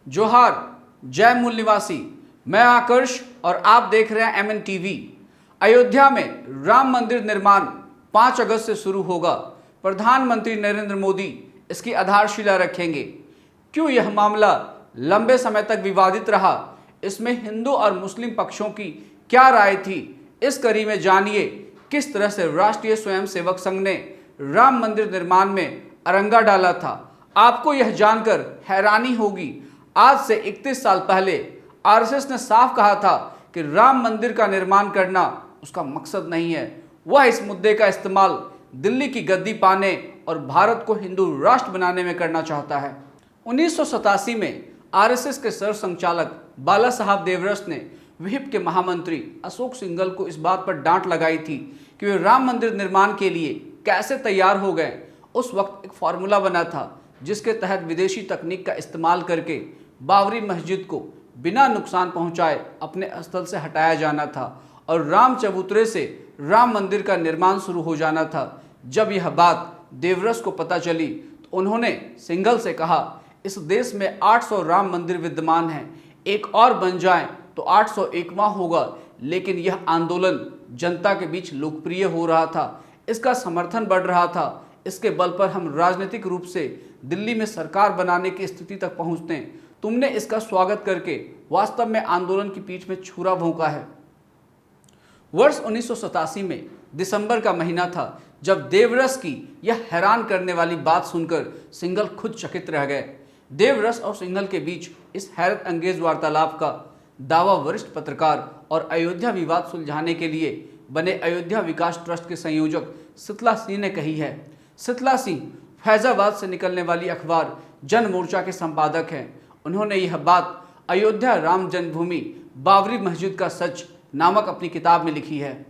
जोहार, जय मूल निवासी। मैं आकर्ष और आप देख रहे हैं MN TV। अयोध्या में राम मंदिर निर्माण 5 अगस्त से शुरू होगा। प्रधानमंत्री नरेंद्र मोदी इसकी आधारशिला रखेंगे। क्यों यह मामला लंबे समय तक विवादित रहा, इसमें हिंदू और मुस्लिम पक्षों की क्या राय थी, इस कड़ी में जानिए किस तरह से राष्ट्रीय स्वयंसेवक संघ ने राम मंदिर निर्माण में अरंगा डाला था। आपको यह जानकर हैरानी होगी, आज से 31 साल पहले आरएसएस ने साफ कहा था कि राम मंदिर का निर्माण करना उसका मकसद नहीं है। वह इस मुद्दे का इस्तेमाल दिल्ली की गद्दी पाने और भारत को हिंदू राष्ट्र बनाने में करना चाहता है। 1987 में आरएसएस के सरसंघचालक बाला साहब देवरस ने विहिप के महामंत्री अशोक सिंघल को इस बात पर डांट लगाई थी कि वे राम मंदिर निर्माण के लिए कैसे तैयार हो गए। उस वक्त एक फार्मूला बना था जिसके तहत विदेशी तकनीक का इस्तेमाल करके बाबरी मस्जिद को बिना नुकसान पहुंचाए अपने स्थल से हटाया जाना था और राम चबूतरे से राम मंदिर का निर्माण शुरू हो जाना था। जब यह बात देवरस को पता चली तो उन्होंने सिंघल से कहा, इस देश में 800 राम मंदिर विद्यमान हैं, एक और बन जाए तो 801वां होगा। लेकिन यह आंदोलन जनता के बीच लोकप्रिय हो रहा था, इसका समर्थन बढ़ रहा था। इसके बल पर हम राजनीतिक रूप से दिल्ली में सरकार बनाने की स्थिति तक पहुंचते हैं। तुमने इसका स्वागत करके वास्तव में आंदोलन की पीठ में छुरा भोंका है। वर्ष 1987 में दिसंबर का महीना था जब देवरस की यह हैरान करने वाली बात सुनकर सिंघल खुद चकित रह गए। देवरस और सिंघल के बीच इस हैरत अंगेज वार्तालाप का दावा वरिष्ठ पत्रकार और अयोध्या विवाद सुलझाने के लिए बने अयोध्या विकास ट्रस्ट के संयोजक शीतला सिंह ने कही है। शीतला सिंह फैजाबाद से निकलने वाली अखबार जन मोर्चा के संपादक हैं। उन्होंने यह बात अयोध्या राम जन्मभूमि बाबरी मस्जिद का सच नामक अपनी किताब में लिखी है।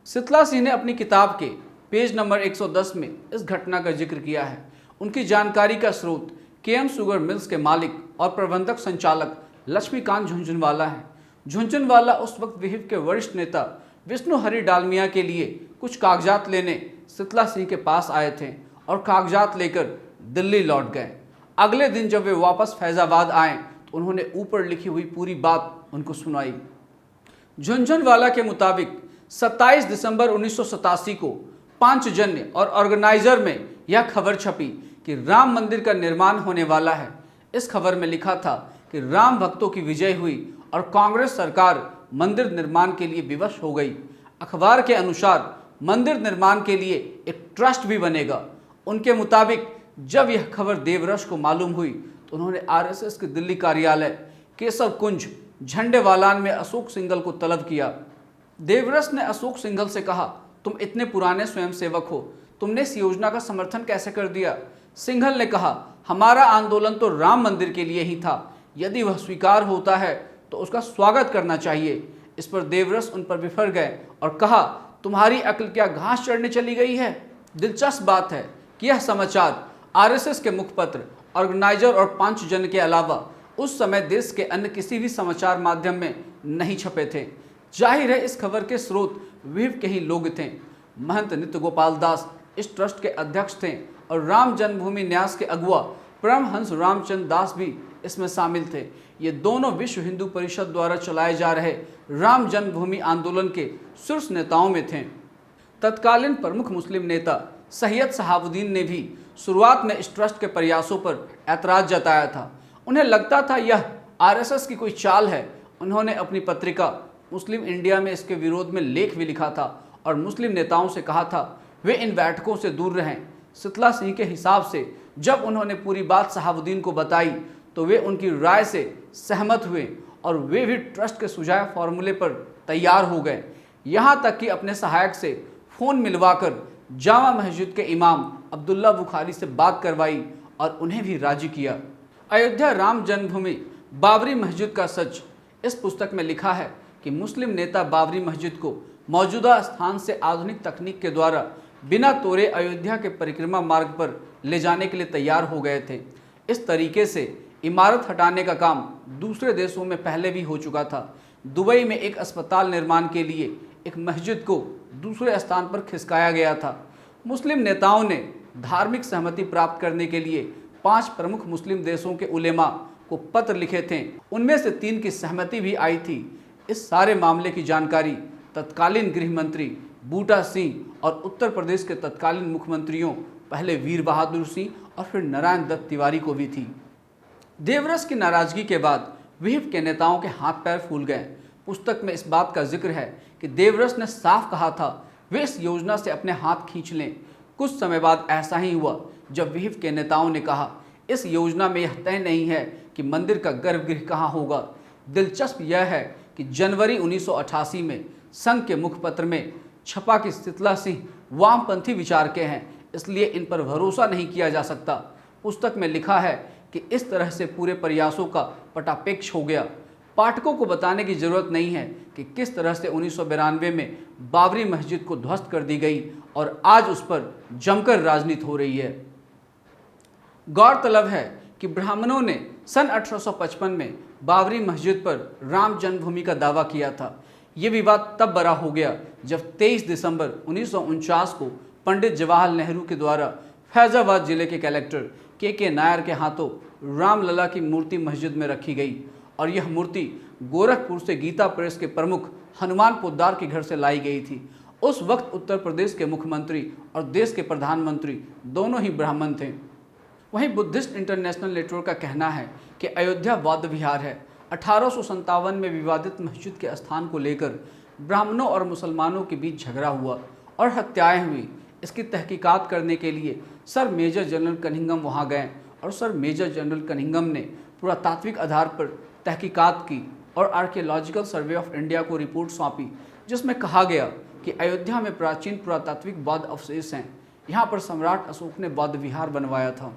शीतला सिंह ने अपनी किताब के पेज नंबर 110 में इस घटना का जिक्र किया है। उनकी जानकारी का स्रोत KM शुगर मिल्स के मालिक और प्रबंधक संचालक लक्ष्मीकांत झुंझुनवाला है। झुंझुनवाला उस वक्त विहिप के वरिष्ठ नेता विष्णु हरि डालमिया के लिए कुछ कागजात लेने शीतला सिंह के पास आए थे और कागजात लेकर दिल्ली लौट गए। अगले दिन जब वे वापस फैजाबाद आए तो उन्होंने ऊपर लिखी हुई पूरी बात उनको सुनाई। झुंझुनवाला के मुताबिक 27 दिसंबर 1987 को पांचजन्य और ऑर्गेनाइजर में यह खबर छपी कि राम मंदिर का निर्माण होने वाला है। इस खबर में लिखा था कि राम भक्तों की विजय हुई और कांग्रेस सरकार मंदिर निर्माण के लिए विवश हो गई। अखबार के अनुसार मंदिर निर्माण के लिए एक ट्रस्ट भी बनेगा। उनके मुताबिक जब यह खबर देवरस को मालूम हुई तो उन्होंने आरएसएस के दिल्ली कार्यालय केशव कुंज झंडेवालान में अशोक सिंघल को तलब किया। देवरस ने अशोक सिंघल से कहा, तुम इतने पुराने स्वयंसेवक हो, तुमने इस योजना का समर्थन कैसे कर दिया? सिंघल ने कहा, हमारा आंदोलन तो राम मंदिर के लिए ही था, यदि वह स्वीकार होता है तो उसका स्वागत करना चाहिए। इस पर देवरस उन पर बिफर गए और कहा, तुम्हारी अक्ल क्या घास चढ़ने चली गई है? दिलचस्प बात है कि यह समाचार आरएसएस के मुखपत्र, ऑर्गेनाइजर और पांचजन्य के अलावा उस समय देश के अन्य किसी भी समाचार माध्यम में नहीं छपे थे। जाहिर है इस खबर के स्रोत विहिप के ही लोग थे। महंत नित्य गोपाल दास इस ट्रस्ट के अध्यक्ष थे और राम जन्मभूमि न्यास के अगुवा परमहंस रामचंद्र दास भी इसमें शामिल थे। ये दोनों विश्व हिंदू परिषद द्वारा चलाए जा रहे राम जन्मभूमि आंदोलन के शीर्ष नेताओं में थे। तत्कालीन प्रमुख मुस्लिम नेता सैयद शहाबुद्दीन ने भी शुरुआत में इस ट्रस्ट के प्रयासों पर ऐतराज जताया था। उन्हें लगता था यह आरएसएस की कोई चाल है। उन्होंने अपनी पत्रिका मुस्लिम इंडिया में इसके विरोध में लेख भी लिखा था और मुस्लिम नेताओं से कहा था वे इन बैठकों से दूर रहें। शीतला सिंह के हिसाब से जब उन्होंने पूरी बात शहाबुद्दीन को बताई तो वे उनकी राय से सहमत हुए और वे भी ट्रस्ट के सुझाए फॉर्मूले पर तैयार हो गए। यहाँ तक कि अपने सहायक से फ़ोन मिलवाकर जामा मस्जिद के इमाम अब्दुल्ला बुखारी से बात करवाई और उन्हें भी राजी किया। अयोध्या राम जन्मभूमि बाबरी मस्जिद का सच इस पुस्तक में लिखा है कि मुस्लिम नेता बाबरी मस्जिद को मौजूदा स्थान से आधुनिक तकनीक के द्वारा बिना तोड़े अयोध्या के परिक्रमा मार्ग पर ले जाने के लिए तैयार हो गए थे। इस तरीके से इमारत हटाने का काम दूसरे देशों में पहले भी हो चुका था। दुबई में एक अस्पताल निर्माण के लिए एक मस्जिद को दूसरे स्थान पर खिसकाया गया था। मुस्लिम नेताओं ने धार्मिक सहमति प्राप्त करने के लिए 5 प्रमुख मुस्लिम देशों के उलेमा को पत्र लिखे थे, उनमें से 3 की सहमति भी आई थी। इस सारे मामले की जानकारी तत्कालीन गृह मंत्री बूटा सिंह और उत्तर प्रदेश के तत्कालीन मुख्यमंत्रियों पहले वीर बहादुर सिंह और फिर नारायण दत्त तिवारी को भी थी। देवरस की नाराजगी के बाद विहिप के नेताओं के हाथ पैर फूल गए। पुस्तक में इस बात का जिक्र है कि देवरस ने साफ कहा था वे इस योजना से अपने हाथ खींच लें। कुछ समय बाद ऐसा ही हुआ जब विहिप के नेताओं ने कहा इस योजना में यह तय नहीं है कि मंदिर का गर्भगृह कहाँ होगा। दिलचस्प यह है कि जनवरी 1988 में संघ के मुखपत्र में छपा कि शीतला सिंह वामपंथी विचार के हैं, इसलिए इन पर भरोसा नहीं किया जा सकता। पुस्तक में लिखा है कि इस तरह से पूरे प्रयासों का पटापेक्ष हो गया। पाठकों को बताने की जरूरत नहीं है कि किस तरह से 1992 में बाबरी मस्जिद को ध्वस्त कर दी गई और आज उस पर जमकर राजनीति हो रही है। गौरतलब है कि ब्राह्मणों ने सन 1855 में बाबरी मस्जिद पर राम जन्मभूमि का दावा किया था। ये विवाद तब बड़ा हो गया जब 23 दिसंबर 1949 को पंडित जवाहरलाल नेहरू के द्वारा फैजाबाद जिले के कलेक्टर के नायर के हाथों रामलला की मूर्ति मस्जिद में रखी गई और यह मूर्ति गोरखपुर से गीता प्रेस के प्रमुख हनुमान पोद्दार के घर से लाई गई थी। उस वक्त उत्तर प्रदेश के मुख्यमंत्री और देश के प्रधानमंत्री दोनों ही ब्राह्मण थे। वहीं बुद्धिस्ट इंटरनेशनल नेटवर्क का कहना है कि अयोध्या बौद्ध विहार है। 1857 में विवादित मस्जिद के स्थान को लेकर ब्राह्मणों और मुसलमानों के बीच झगड़ा हुआ और हत्याएं हुई। इसकी तहकीकात करने के लिए सर मेजर जनरल कनिंघम वहां गए और सर मेजर जनरल कनिंघम ने पुरातात्विक आधार पर तहकीकात की और आर्कियोलॉजिकल सर्वे ऑफ इंडिया को रिपोर्ट सौंपी, जिसमें कहा गया कि अयोध्या में प्राचीन पुरातात्विक बौद्ध अवशेष हैं। यहाँ पर सम्राट अशोक ने बौद्ध विहार बनवाया था।